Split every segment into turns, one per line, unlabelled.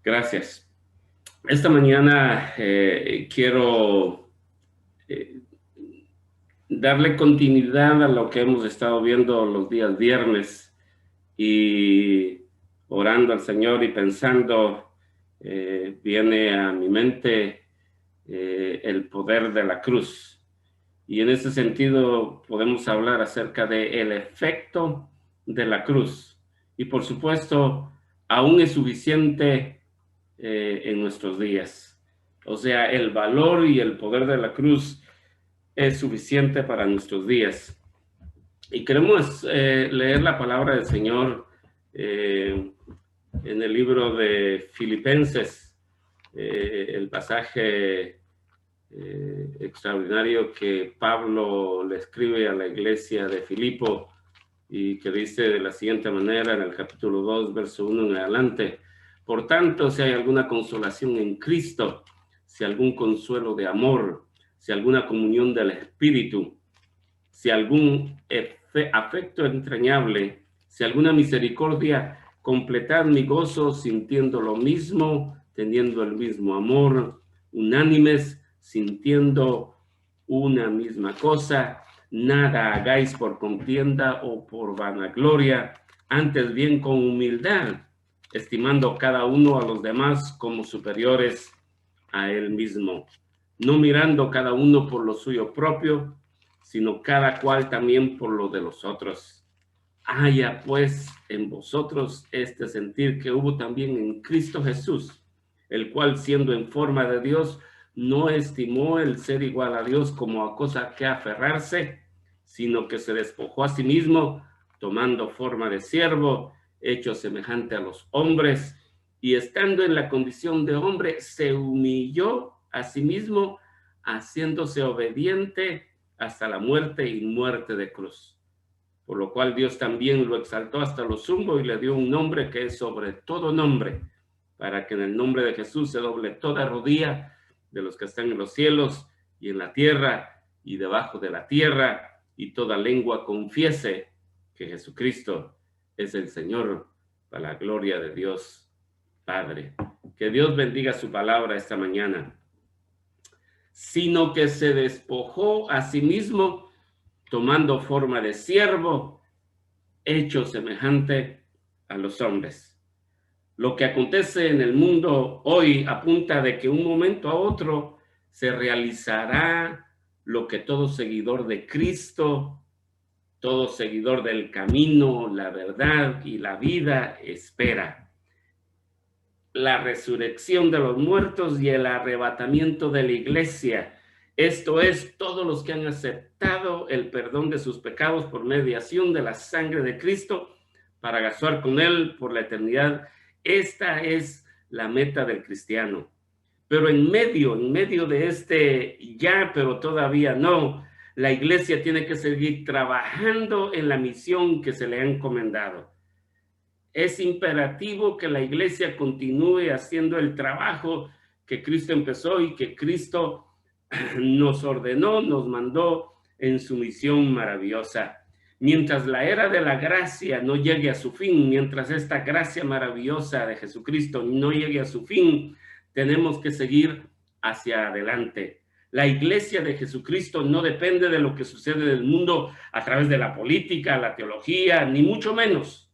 Gracias. Esta mañana quiero eh, darle continuidad a lo que hemos estado viendo los días viernes y orando al Señor y pensando, viene a mi mente el poder de la cruz. Y en ese sentido podemos hablar acerca del efecto de la cruz. Y por supuesto, aún es suficiente en nuestros días. O sea, el valor y el poder de la cruz es suficiente para nuestros días. Y queremos leer la palabra del Señor en el libro de Filipenses, el pasaje extraordinario que Pablo le escribe a la iglesia de Filipo y que dice de la siguiente manera en el capítulo 2, verso 1 en adelante: por tanto, si hay alguna consolación en Cristo, si algún consuelo de amor, si alguna comunión del Espíritu, si algún afecto entrañable, si alguna misericordia, completad mi gozo sintiendo lo mismo, teniendo el mismo amor, unánimes, sintiendo una misma cosa. Nada hagáis por contienda o por vanagloria, antes bien con humildad, estimando cada uno a los demás como superiores a él mismo, no mirando cada uno por lo suyo propio, sino cada cual también por lo de los otros. Haya pues en vosotros este sentir que hubo también en Cristo Jesús, el cual siendo en forma de Dios, no estimó el ser igual a Dios como a cosa que aferrarse, sino que se despojó a sí mismo, tomando forma de siervo, hecho semejante a los hombres, y estando en la condición de hombre, se humilló a sí mismo, haciéndose obediente hasta la muerte y muerte de cruz. Por lo cual Dios también lo exaltó hasta lo sumo y le dio un nombre que es sobre todo nombre, para que en el nombre de Jesús se doble toda rodilla de los que están en los cielos y en la tierra y debajo de la tierra, y toda lengua confiese que Jesucristo es el Señor, para la gloria de Dios Padre. Que Dios bendiga su palabra esta mañana. Sino que se despojó a sí mismo, tomando forma de siervo, hecho semejante a los hombres. Lo que acontece en el mundo hoy apunta de que un momento a otro se realizará lo que todo seguidor de Cristo, todo seguidor del camino, la verdad y la vida espera: la resurrección de los muertos y el arrebatamiento de la iglesia. Esto es, todos los que han aceptado el perdón de sus pecados por mediación de la sangre de Cristo para gozar con él por la eternidad. Esta es la meta del cristiano. Pero en medio de este ya, pero todavía no, la iglesia tiene que seguir trabajando en la misión que se le ha encomendado. Es imperativo que la iglesia continúe haciendo el trabajo que Cristo empezó y que Cristo nos ordenó, nos mandó en su misión maravillosa. Mientras la era de la gracia no llegue a su fin, mientras esta gracia maravillosa de Jesucristo no llegue a su fin, tenemos que seguir hacia adelante. La iglesia de Jesucristo no depende de lo que sucede en el mundo a través de la política, la teología, ni mucho menos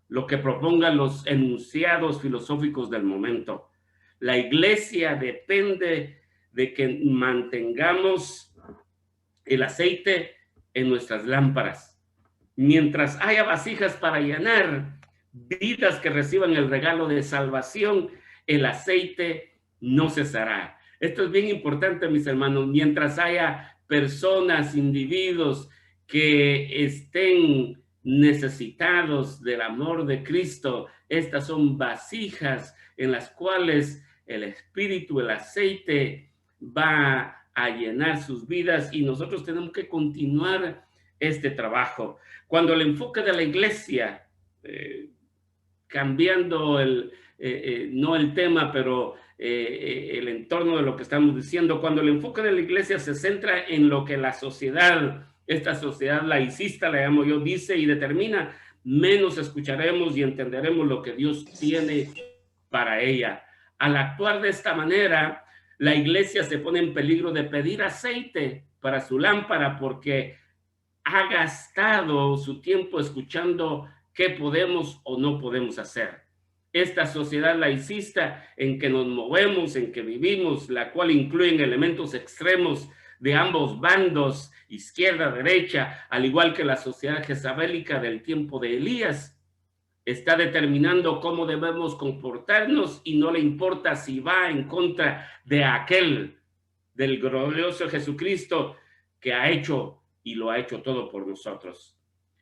lo que propongan los enunciados filosóficos del momento. La iglesia depende de que mantengamos el aceite en nuestras lámparas. Mientras haya vasijas para llenar, vidas que reciban el regalo de salvación, el aceite no cesará. Esto es bien importante, mis hermanos. Mientras haya personas, individuos que estén necesitados del amor de Cristo, estas son vasijas en las cuales el Espíritu, el aceite, va a llenar sus vidas, y nosotros tenemos que continuar este trabajo. Cuando el enfoque de la iglesia, cambiando no el tema, pero el entorno de lo que estamos diciendo, cuando el enfoque de la iglesia se centra en lo que la sociedad, esta sociedad laicista, la llamo yo, dice y determina, menos escucharemos y entenderemos lo que Dios tiene para ella. Al actuar de esta manera, la iglesia se pone en peligro de pedir aceite para su lámpara porque ha gastado su tiempo escuchando qué podemos o no podemos hacer. Esta sociedad laicista en que nos movemos, en que vivimos, la cual incluye elementos extremos de ambos bandos, izquierda, derecha, al igual que la sociedad jezabélica del tiempo de Elías, está determinando cómo debemos comportarnos y no le importa si va en contra de aquel, del glorioso Jesucristo que ha hecho y lo ha hecho todo por nosotros.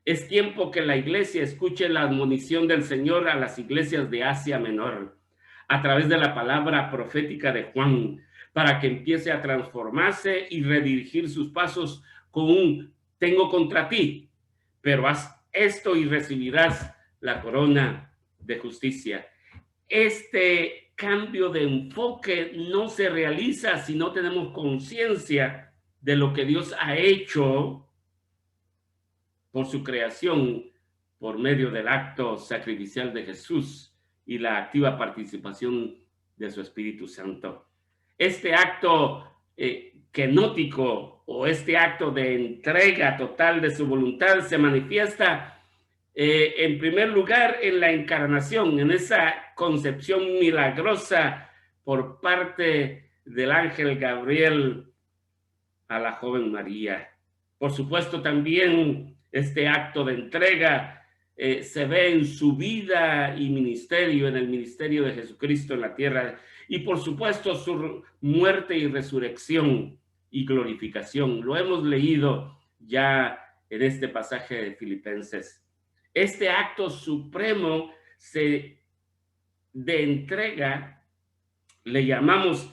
Es tiempo que la iglesia escuche la admonición del Señor a las iglesias de Asia Menor a través de la palabra profética de Juan, para que empiece a transformarse y redirigir sus pasos con un tengo contra ti, pero haz esto y recibirás la corona de justicia. Este cambio de enfoque no se realiza si no tenemos conciencia de lo que Dios ha hecho por su creación, por medio del acto sacrificial de Jesús y la activa participación de su Espíritu Santo. Este acto kenótico o este acto de entrega total de su voluntad se manifiesta en primer lugar en la encarnación, en esa concepción milagrosa por parte del ángel Gabriel a la joven María. Por supuesto, también este acto de entrega se ve en su vida y ministerio, en el ministerio de Jesucristo en la tierra, y por supuesto su muerte y resurrección y glorificación. Lo hemos leído ya en este pasaje de Filipenses. Este acto supremo de entrega le llamamos,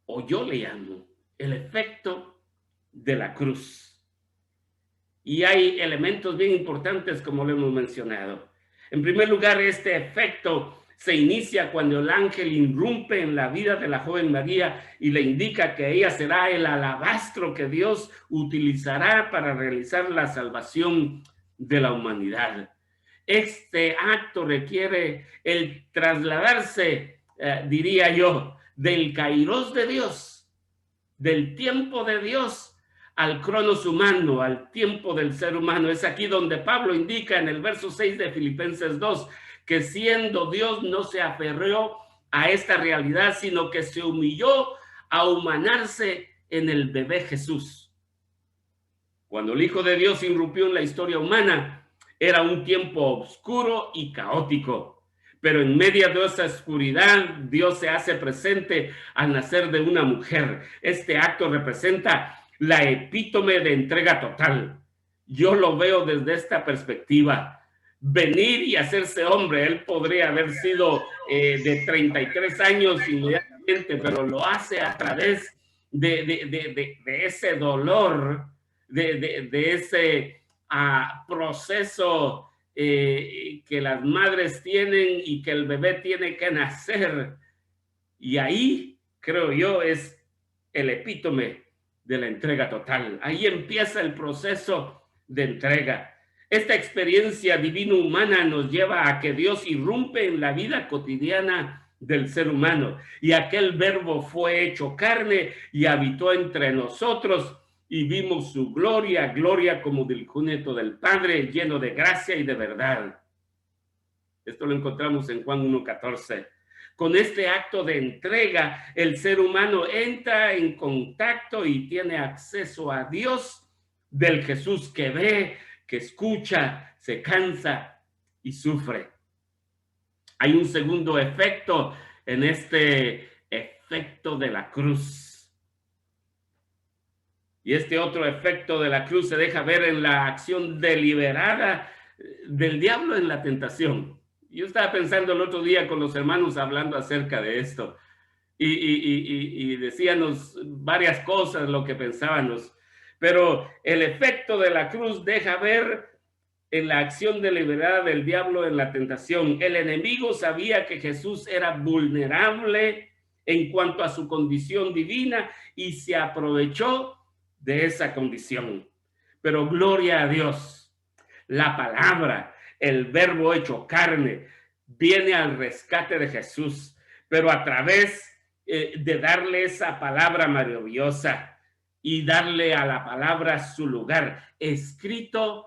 o yo le llamo, el efecto de la cruz. Y hay elementos bien importantes como lo hemos mencionado. En primer lugar, este efecto se inicia cuando el ángel irrumpe en la vida de la joven María y le indica que ella será el alabastro que Dios utilizará para realizar la salvación de la humanidad. Este acto requiere el trasladarse, diría yo, del kairos de Dios, del tiempo de Dios, al cronos humano, al tiempo del ser humano. Es aquí donde Pablo indica en el verso 6 de Filipenses 2, que siendo Dios no se aferró a esta realidad, sino que se humilló a humanarse en el bebé Jesús. Cuando el Hijo de Dios irrumpió en la historia humana, era un tiempo oscuro y caótico. Pero en medio de esa oscuridad, Dios se hace presente al nacer de una mujer. Este acto representa la epítome de entrega total. Yo lo veo desde esta perspectiva. Venir y hacerse hombre, él podría haber sido de 33 años inmediatamente, pero lo hace a través de ese dolor, de ese proceso que las madres tienen y que el bebé tiene que nacer. Y ahí, creo yo, es el epítome de la entrega total. Ahí empieza el proceso de entrega. Esta experiencia divino-humana nos lleva a que Dios irrumpe en la vida cotidiana del ser humano. Y aquel verbo fue hecho carne y habitó entre nosotros, y vimos su gloria, gloria como del único del Padre, lleno de gracia y de verdad. Esto lo encontramos en Juan 1:14. Con este acto de entrega, el ser humano entra en contacto y tiene acceso a Dios, del Jesús que ve, que escucha, se cansa y sufre. Hay un segundo efecto en este efecto de la cruz. Y este otro efecto de la cruz se deja ver en la acción deliberada del diablo en la tentación. Yo estaba pensando el otro día con los hermanos hablando acerca de esto y decíamos varias cosas lo que pensábamos, pero el efecto de la cruz deja ver en la acción deliberada del diablo en la tentación. El enemigo sabía que Jesús era vulnerable en cuanto a su condición divina y se aprovechó de esa condición. Pero gloria a Dios, la palabra, el verbo hecho carne, viene al rescate de Jesús, pero a través de darle esa palabra maravillosa y darle a la palabra su lugar. Escrito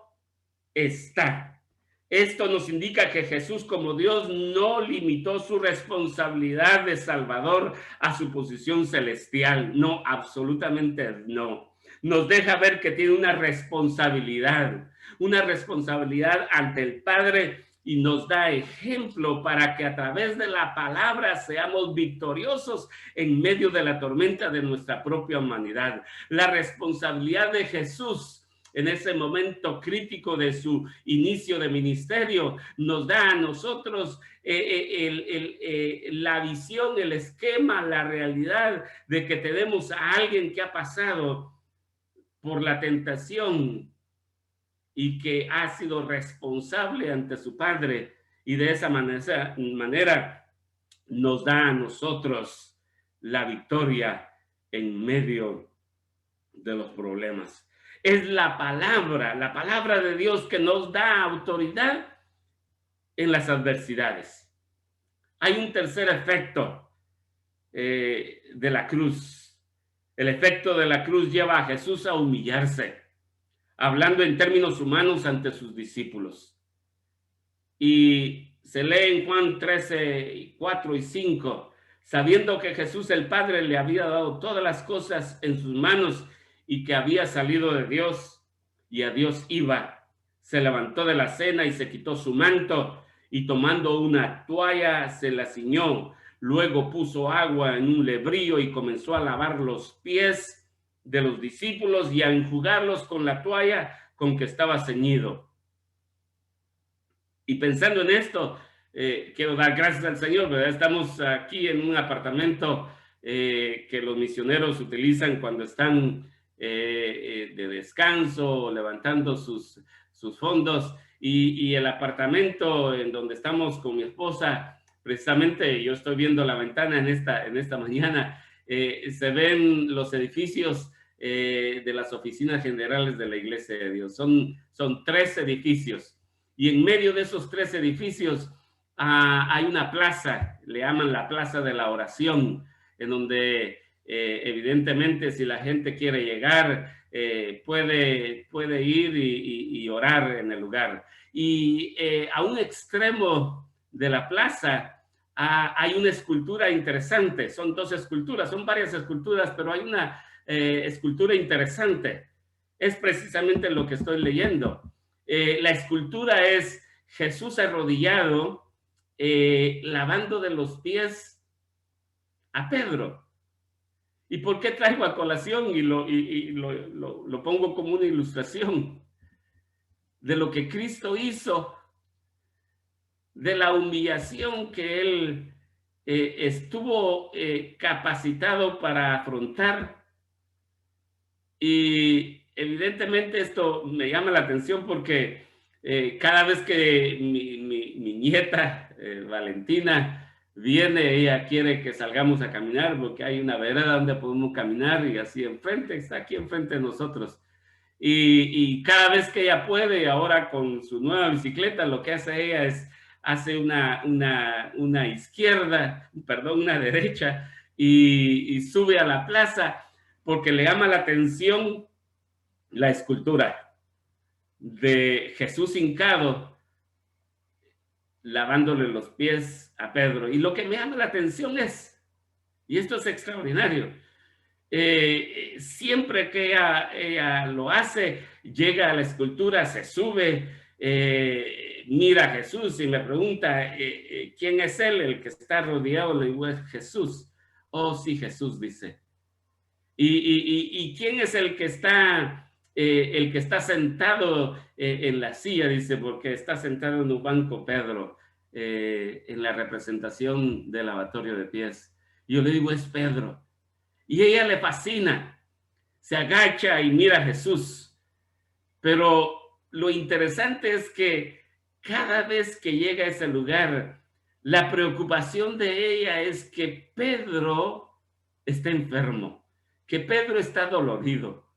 está. Esto nos indica que Jesús, como Dios, no limitó su responsabilidad de Salvador a su posición celestial. No, absolutamente no. Nos deja ver que tiene una responsabilidad ante el Padre, y nos da ejemplo para que a través de la palabra seamos victoriosos en medio de la tormenta de nuestra propia humanidad. La responsabilidad de Jesús en ese momento crítico de su inicio de ministerio nos da a nosotros la visión, el esquema, la realidad de que tenemos a alguien que ha pasado por la tentación y que ha sido responsable ante su Padre, y de esa manera nos da a nosotros la victoria en medio de los problemas. Es la palabra de Dios que nos da autoridad en las adversidades. Hay un tercer efecto de la cruz. El efecto de la cruz lleva a Jesús a humillarse, hablando en términos humanos ante sus discípulos. Y se lee en Juan 13, 4 y 5, sabiendo que Jesús el Padre le había dado todas las cosas en sus manos y que había salido de Dios y a Dios iba, se levantó de la cena y se quitó su manto, y tomando una toalla se la ciñó. Luego puso agua en un lebrillo y comenzó a lavar los pies de los discípulos y a enjugarlos con la toalla con que estaba ceñido. Y pensando en esto, quiero dar gracias al Señor, ¿verdad? Estamos aquí en un apartamento que los misioneros utilizan cuando están de descanso, levantando sus fondos, y el apartamento en donde estamos con mi esposa, precisamente yo estoy viendo la ventana en esta mañana, se ven los edificios de las oficinas generales de la Iglesia de Dios. Son 3 edificios, y en medio de esos 3 edificios hay una plaza, le llaman la Plaza de la Oración, en donde evidentemente si la gente quiere llegar, puede ir y orar en el lugar. Y a un extremo de la plaza hay una escultura interesante. Son 2 esculturas, son varias esculturas, pero hay una escultura interesante. Es precisamente lo que estoy leyendo. La escultura es Jesús arrodillado, lavando de los pies a Pedro. ¿Y por qué traigo a colación y lo pongo como una ilustración de lo que Cristo hizo, de la humillación que él estuvo capacitado para afrontar? Y evidentemente esto me llama la atención porque cada vez que mi nieta Valentina viene, ella quiere que salgamos a caminar porque hay una vereda donde podemos caminar, y así enfrente, está aquí enfrente de nosotros. Y cada vez que ella puede, ahora con su nueva bicicleta, lo que hace ella es hace una izquierda, perdón, una derecha, y sube a la plaza porque le llama la atención la escultura de Jesús hincado, lavándole los pies a Pedro. Y lo que me llama la atención es, y esto es extraordinario, siempre que ella lo hace, llega a la escultura, se sube, mira a Jesús y me pregunta, ¿quién es él, el que está rodeado? Le digo, es Jesús. Oh, sí, Jesús, dice. ¿Y quién es el que está sentado en la silla? Dice, porque está sentado en un banco Pedro, en la representación del lavatorio de pies. Y yo le digo, es Pedro. Y ella le fascina, se agacha y mira a Jesús. Pero lo interesante es que cada vez que llega a ese lugar, la preocupación de ella es que Pedro está enfermo, que Pedro está dolorido.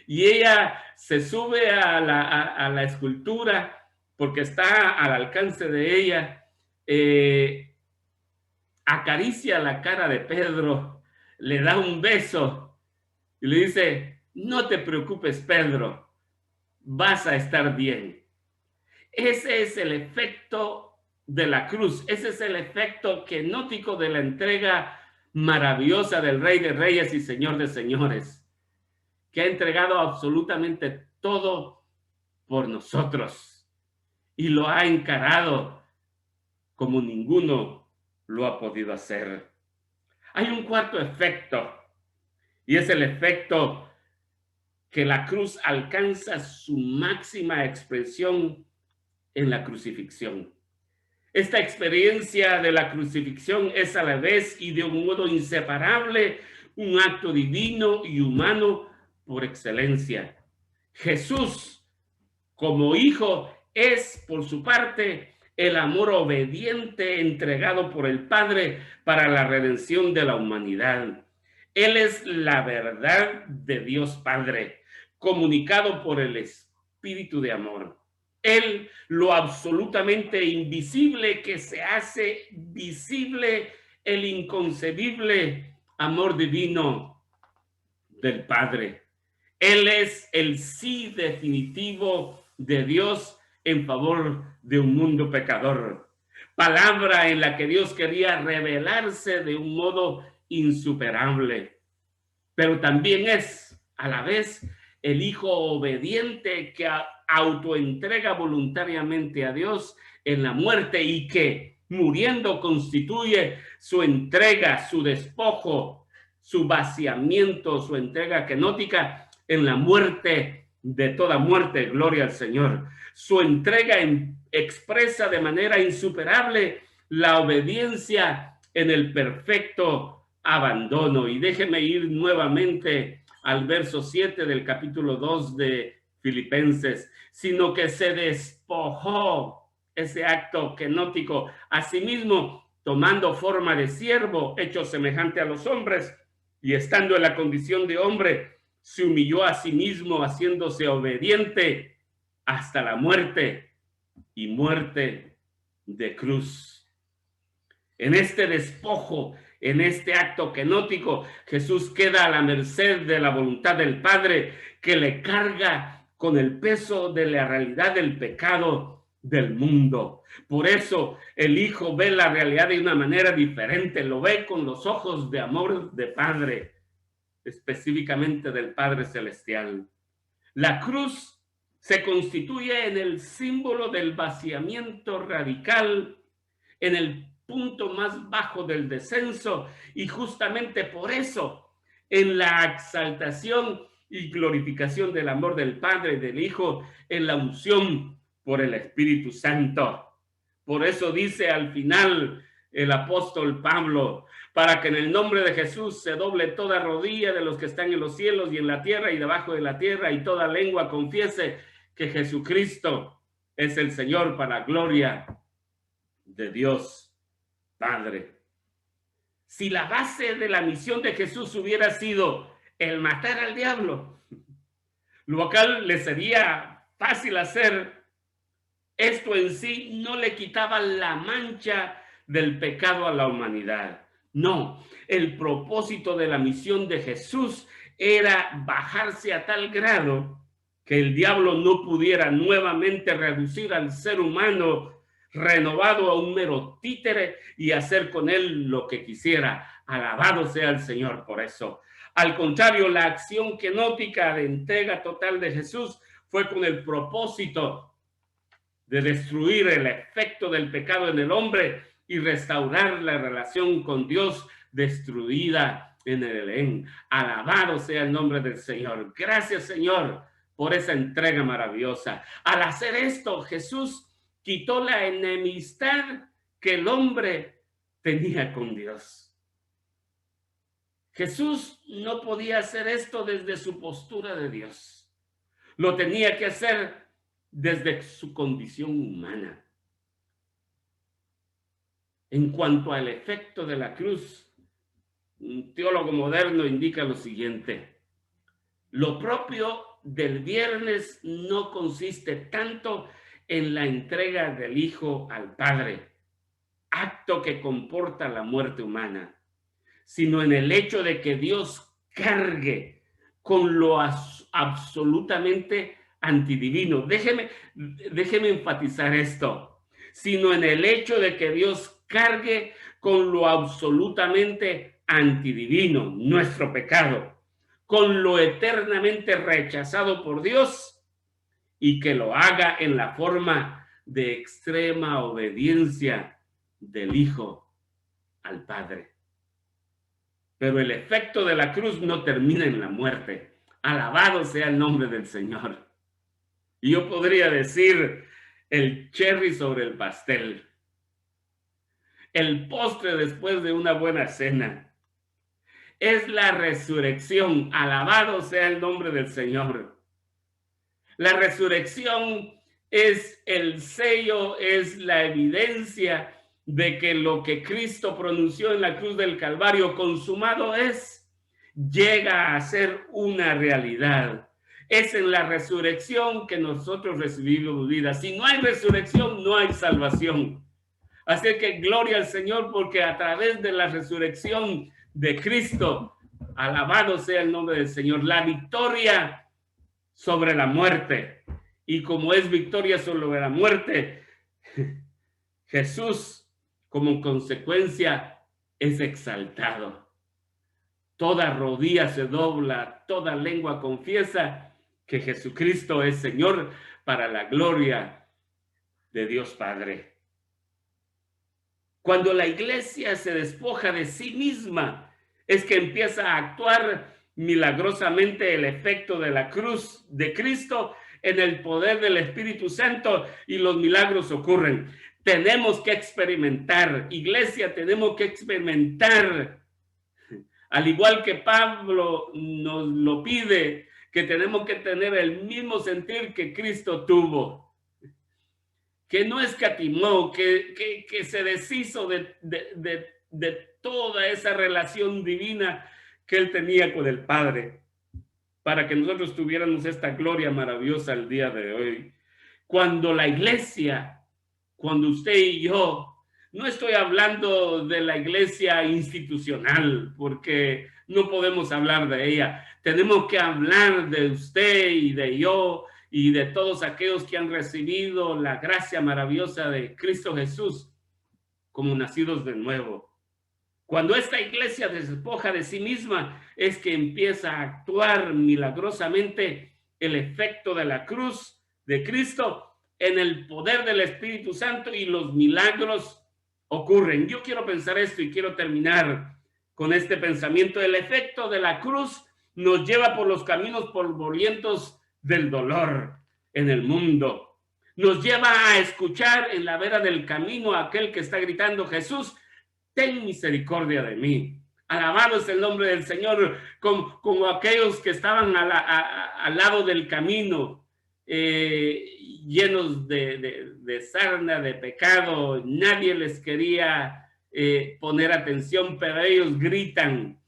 Y ella se sube a la escultura porque está al alcance de ella, acaricia la cara de Pedro, le da un beso y le dice, no te preocupes, Pedro, vas a estar bien. Ese es el efecto de la cruz, ese es el efecto kenótico de la entrega maravillosa del Rey de Reyes y Señor de Señores, que ha entregado absolutamente todo por nosotros y lo ha encarado como ninguno lo ha podido hacer. Hay un cuarto efecto, y es el efecto que la cruz alcanza su máxima expresión en la crucifixión. Esta experiencia de la crucifixión es a la vez y de un modo inseparable un acto divino y humano por excelencia. Jesús, como hijo, es por su parte el amor obediente entregado por el Padre para la redención de la humanidad. Él es la verdad de Dios Padre, comunicado por el Espíritu de amor. Él, lo absolutamente invisible que se hace visible, el inconcebible amor divino del Padre. Él es el sí definitivo de Dios en favor de un mundo pecador. Palabra en la que Dios quería revelarse de un modo insuperable. Pero también es a la vez el hijo obediente que autoentrega voluntariamente a Dios en la muerte y que muriendo constituye su entrega, su despojo, su vaciamiento, su entrega kenótica en la muerte de toda muerte, gloria al Señor. Su entrega expresa de manera insuperable la obediencia en el perfecto abandono. Y déjeme ir nuevamente al verso 7 del capítulo 2 de Filipenses, sino que se despojó, ese acto kenótico, a sí mismo, tomando forma de siervo, hecho semejante a los hombres, y estando en la condición de hombre, se humilló a sí mismo, haciéndose obediente hasta la muerte y muerte de cruz. En este despojo, en este acto kenótico, Jesús queda a la merced de la voluntad del Padre, que le carga con el peso de la realidad del pecado del mundo. Por eso el Hijo ve la realidad de una manera diferente, lo ve con los ojos de amor de Padre, específicamente del Padre Celestial. La cruz se constituye en el símbolo del vaciamiento radical, en el punto más bajo del descenso, y justamente por eso, en la exaltación y glorificación del amor del Padre y del Hijo, en la unción por el Espíritu Santo. Por eso dice al final el apóstol Pablo, para que en el nombre de Jesús se doble toda rodilla de los que están en los cielos y en la tierra y debajo de la tierra, y toda lengua confiese que Jesucristo es el Señor, para gloria de Dios Padre. Si la base de la misión de Jesús hubiera sido el matar al diablo, lo cual le sería fácil hacer, esto en sí no le quitaba la mancha del pecado a la humanidad. No, el propósito de la misión de Jesús era bajarse a tal grado que el diablo no pudiera nuevamente reducir al ser humano renovado a un mero títere y hacer con él lo que quisiera. Alabado sea el Señor por eso. Al contrario, la acción kenótica de entrega total de Jesús fue con el propósito de destruir el efecto del pecado en el hombre y restaurar la relación con Dios destruida en el Edén. Alabado sea el nombre del Señor. Gracias, Señor, por esa entrega maravillosa. Al hacer esto, Jesús quitó la enemistad que el hombre tenía con Dios. Jesús no podía hacer esto desde su postura de Dios. Lo tenía que hacer desde su condición humana. En cuanto al efecto de la cruz, un teólogo moderno indica lo siguiente: lo propio del viernes no consiste tanto en la entrega del Hijo al Padre, acto que comporta la muerte humana, sino en el hecho de que Dios cargue con lo absolutamente antidivino. Déjeme enfatizar esto, sino en el hecho de que Dios cargue con lo absolutamente antidivino, nuestro pecado, con lo eternamente rechazado por Dios, y que lo haga en la forma de extrema obediencia del Hijo al Padre. Pero el efecto de la cruz no termina en la muerte. Alabado sea el nombre del Señor. Y yo podría decir el cherry sobre el pastel, el postre después de una buena cena, es la resurrección. Alabado sea el nombre del Señor. La resurrección es el sello, es la evidencia de que lo que Cristo pronunció en la cruz del Calvario, consumado es, llega a ser una realidad. Es en la resurrección que nosotros recibimos vida. Si no hay resurrección, no hay salvación. Así que gloria al Señor, porque a través de la resurrección de Cristo, alabado sea el nombre del Señor, la victoria sobre la muerte. Y como es victoria sobre la muerte, Jesús, como consecuencia, es exaltado. Toda rodilla se dobla, toda lengua confiesa que Jesucristo es Señor, para la gloria de Dios Padre. Cuando la iglesia se despoja de sí misma, es que empieza a actuar milagrosamente el efecto de la cruz de Cristo en el poder del Espíritu Santo, y los milagros ocurren. Tenemos que experimentar, iglesia, tenemos que experimentar, al igual que Pablo nos lo pide, que tenemos que tener el mismo sentir que Cristo tuvo, que no escatimó, que se deshizo de toda esa relación divina que él tenía con el Padre, para que nosotros tuviéramos esta gloria maravillosa el día de hoy. Cuando la iglesia, cuando usted y yo, no estoy hablando de la iglesia institucional, porque no podemos hablar de ella. Tenemos que hablar de usted y de yo y de todos aquellos que han recibido la gracia maravillosa de Cristo Jesús como nacidos de nuevo. Cuando esta iglesia se despoja de sí misma, es que empieza a actuar milagrosamente el efecto de la cruz de Cristo en el poder del Espíritu Santo, y los milagros ocurren. Yo quiero pensar esto y quiero terminar con este pensamiento. El efecto de la cruz nos lleva por los caminos polvorientos del dolor en el mundo. Nos lleva a escuchar en la vera del camino a aquel que está gritando: Jesús, ten misericordia de mí. Alabado es el nombre del Señor, como aquellos que estaban al lado del camino, llenos de sarna, de pecado. Nadie les quería poner atención, pero ellos gritan.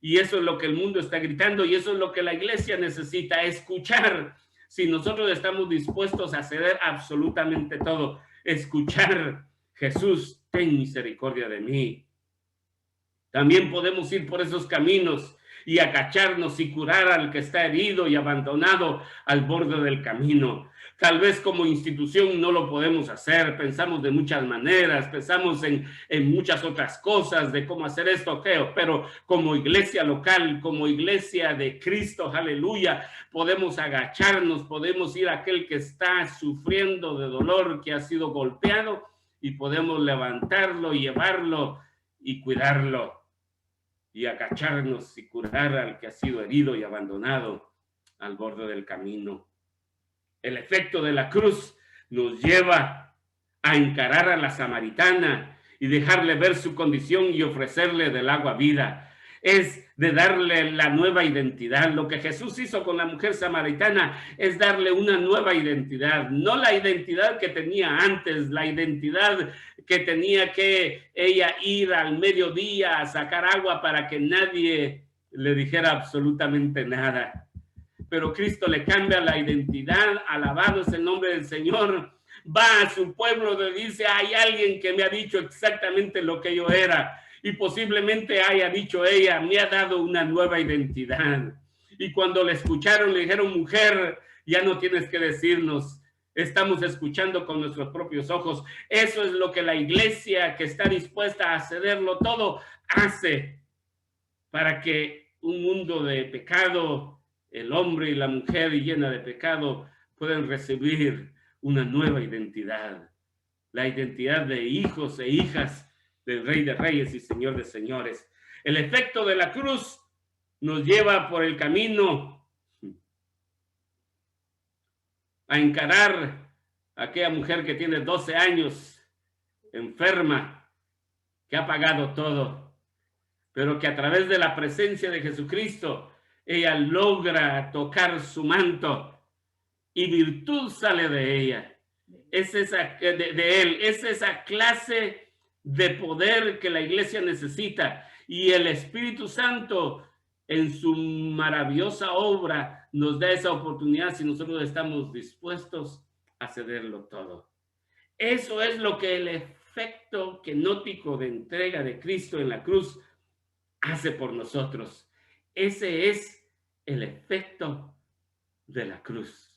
Y eso es lo que el mundo está gritando, y eso es lo que la iglesia necesita, escuchar. Si nosotros estamos dispuestos a ceder absolutamente todo, escuchar: Jesús, ten misericordia de mí. También podemos ir por esos caminos y agacharnos y curar al que está herido y abandonado al borde del camino. Tal vez como institución no lo podemos hacer, pensamos de muchas maneras, pensamos en muchas otras cosas de cómo hacer esto, pero como iglesia local, como iglesia de Cristo, aleluya, podemos agacharnos, podemos ir a aquel que está sufriendo de dolor, que ha sido golpeado, y podemos levantarlo y llevarlo y cuidarlo, y agacharnos y curar al que ha sido herido y abandonado al borde del camino. El efecto de la cruz nos lleva a encarar a la samaritana y dejarle ver su condición y ofrecerle del agua vida. Es de darle la nueva identidad. Lo que Jesús hizo con la mujer samaritana es darle una nueva identidad, no la identidad que tenía antes, la identidad que tenía que ella ir al mediodía a sacar agua para que nadie le dijera absolutamente nada. Pero Cristo le cambia la identidad, alabado es el nombre del Señor, va a su pueblo, le dice, hay alguien que me ha dicho exactamente lo que yo era, y posiblemente haya dicho ella, me ha dado una nueva identidad. Y cuando le escucharon, le dijeron, mujer, ya no tienes que decirnos, estamos escuchando con nuestros propios ojos. Eso es lo que la iglesia, que está dispuesta a cederlo todo, hace para que un mundo de pecado, el hombre y la mujer llena de pecado, puedan recibir una nueva identidad, la identidad de hijos e hijas del Rey de Reyes y Señor de Señores. El efecto de la cruz nos lleva por el camino a encarar a aquella mujer que tiene 12 años, enferma, que ha pagado todo, pero que a través de la presencia de Jesucristo, ella logra tocar su manto y virtud sale de ella. Es esa, de él, es esa clase de poder que la iglesia necesita, y el Espíritu Santo en su maravillosa obra nos da esa oportunidad si nosotros estamos dispuestos a cederlo todo. Eso es lo que el efecto kenótico de entrega de Cristo en la cruz hace por nosotros. Ese es el efecto de la cruz.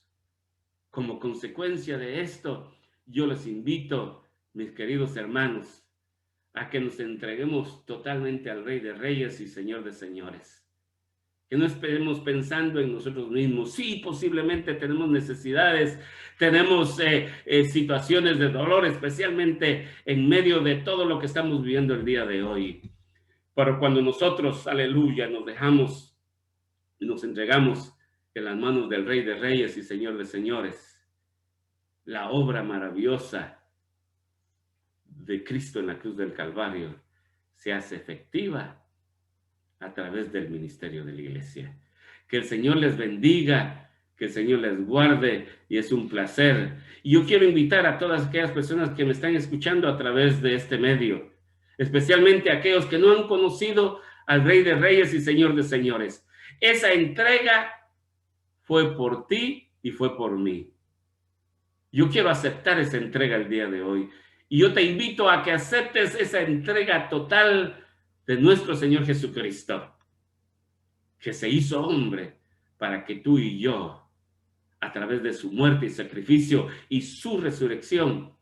Como consecuencia de esto, yo les invito, mis queridos hermanos, a que nos entreguemos totalmente al Rey de Reyes y Señor de Señores. Que no esperemos pensando en nosotros mismos. Sí, posiblemente tenemos necesidades, tenemos situaciones de dolor, especialmente en medio de todo lo que estamos viviendo el día de hoy. Pero cuando nosotros, aleluya, nos dejamos y nos entregamos en las manos del Rey de Reyes y Señor de Señores, la obra maravillosa de Cristo en la cruz del Calvario se hace efectiva a través del ministerio de la iglesia. Que el Señor les bendiga, que el Señor les guarde, y es un placer. Y yo quiero invitar a todas aquellas personas que me están escuchando a través de este medio, especialmente a aquellos que no han conocido al Rey de Reyes y Señor de Señores. Esa entrega fue por ti y fue por mí. Yo quiero aceptar esa entrega el día de hoy. Y yo te invito a que aceptes esa entrega total de nuestro Señor Jesucristo, que se hizo hombre para que tú y yo, a través de su muerte y sacrificio y su resurrección,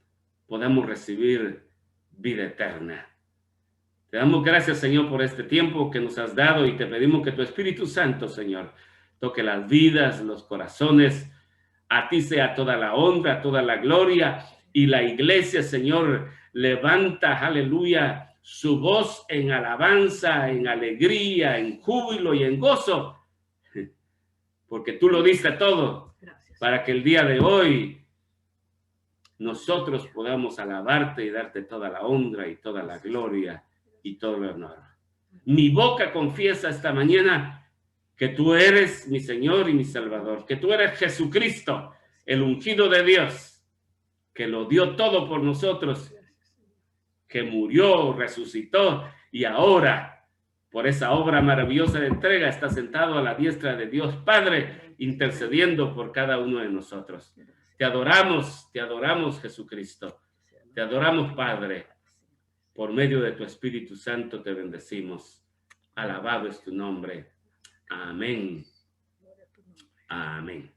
podamos recibir vida eterna. Te damos gracias, Señor, por este tiempo que nos has dado, y te pedimos que tu Espíritu Santo, Señor, toque las vidas, los corazones. A ti sea toda la honra, toda la gloria, y la iglesia, Señor, levanta, aleluya, su voz en alabanza, en alegría, en júbilo y en gozo, porque tú lo diste todo. Gracias. Para que el día de hoy nosotros podamos alabarte y darte toda la honra y toda la gloria y todo el honor. Mi boca confiesa esta mañana que tú eres mi Señor y mi Salvador, que tú eres Jesucristo, el ungido de Dios, que lo dio todo por nosotros, que murió, resucitó, y ahora, por esa obra maravillosa de entrega, está sentado a la diestra de Dios Padre, intercediendo por cada uno de nosotros. Te adoramos, Jesucristo. Te adoramos, Padre. Por medio de tu Espíritu Santo te bendecimos. Alabado es tu nombre. Amén. Amén.